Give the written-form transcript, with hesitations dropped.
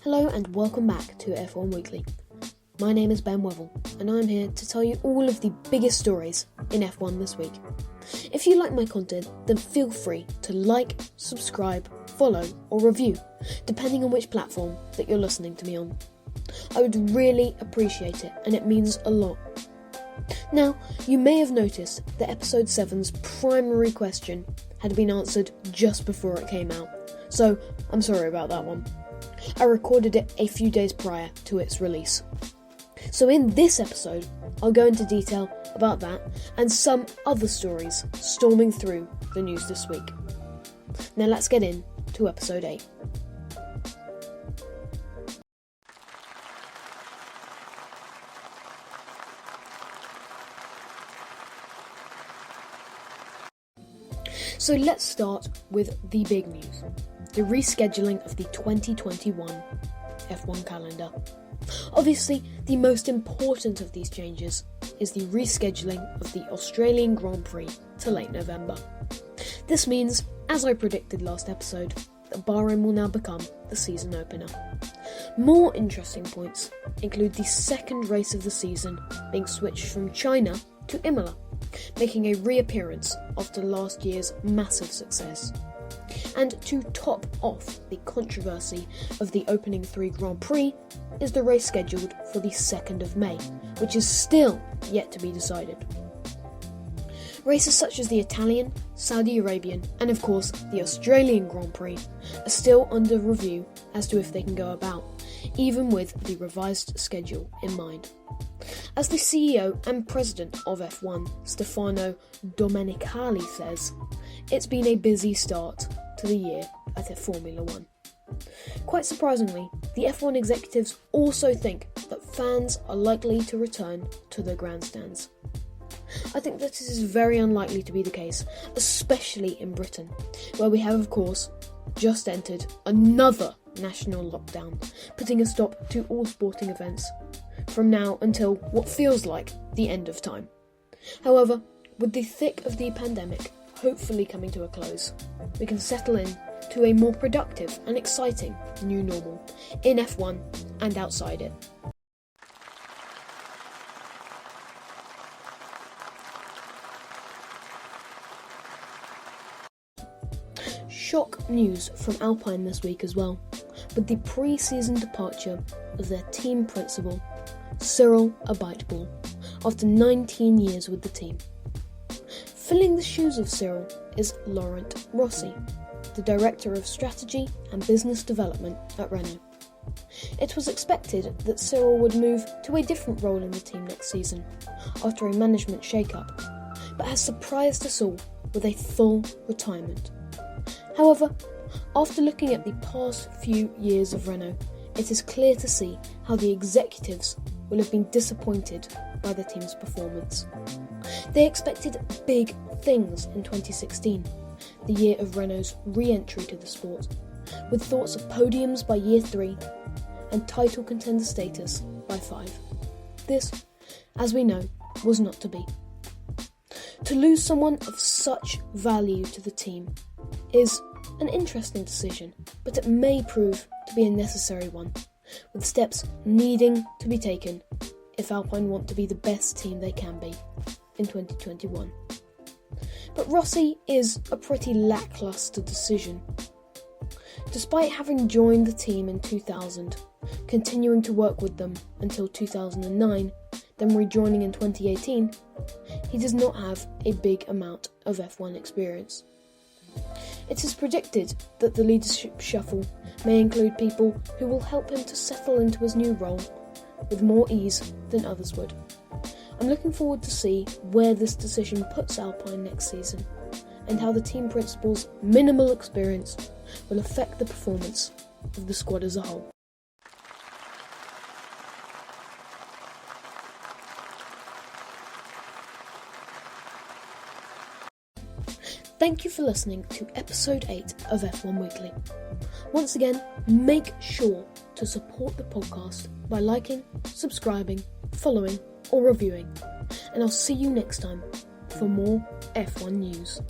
Hello and welcome back to F1 Weekly. My name is Ben Wevel and I'm here to tell you all of the biggest stories in F1 this week. If you like my content, then feel free to like, subscribe, follow or review, depending on which platform that you're listening to me on. I would really appreciate it and it means a lot. Now, you may have noticed that episode 7's primary question had been answered just before it came out, so I'm sorry about that one. I recorded it a few days prior to its release. So in this episode, I'll go into detail about that and some other stories storming through the news this week. Now let's get into episode 8. So let's start with the big news, the rescheduling of the 2021 F1 calendar. Obviously, the most important of these changes is the rescheduling of the Australian Grand Prix to late November. This means, as I predicted last episode, that Bahrain will now become the season opener. More interesting points include the second race of the season being switched from China to Imola, making a reappearance after last year's massive success. And to top off the controversy of the opening 3 Grand Prix is the race scheduled for the 2nd of May, which is still yet to be decided. Races such as the Italian, Saudi Arabian and of course the Australian Grand Prix are still under review as to if they can go about, even with the revised schedule in mind. As the CEO and president of F1, Stefano Domenicali says, it's been a busy start to the year at Formula 1. Quite surprisingly, the F1 executives also think that fans are likely to return to the grandstands. I think that this is very unlikely to be the case, especially in Britain, where we have, of course, just entered another national lockdown, putting a stop to all sporting events from now until what feels like the end of time. However, with the thick of the pandemic hopefully coming to a close, we can settle in to a more productive and exciting new normal in F1 and outside it. Shock news from Alpine this week as well, with the pre-season departure of their team principal, Cyril Abiteboul, after 19 years with the team. Filling the shoes of Cyril is Laurent Rossi, the Director of Strategy and Business Development at Renault. It was expected that Cyril would move to a different role in the team next season, after a management shake-up, but has surprised us all with a full retirement. However, after looking at the past few years of Renault, it is clear to see how the executives will have been disappointed by the team's performance. They expected big things in 2016, the year of Renault's re-entry to the sport, with thoughts of podiums by year 3 and title contender status by 5. This, as we know, was not to be. To lose someone of such value to the team is an interesting decision, but it may prove to be a necessary one, with steps needing to be taken if Alpine want to be the best team they can be in 2021. But Rossi is a pretty lacklustre decision. Despite having joined the team in 2000, continuing to work with them until 2009, then rejoining in 2018, he does not have a big amount of F1 experience. It is predicted that the leadership shuffle may include people who will help him to settle into his new role with more ease than others would. I'm looking forward to see where this decision puts Alpine next season and how the team principal's minimal experience will affect the performance of the squad as a whole. Thank you for listening to episode 8 of F1 Weekly. Once again, make sure to support the podcast by liking, subscribing, following or reviewing, and I'll see you next time for more F1 news.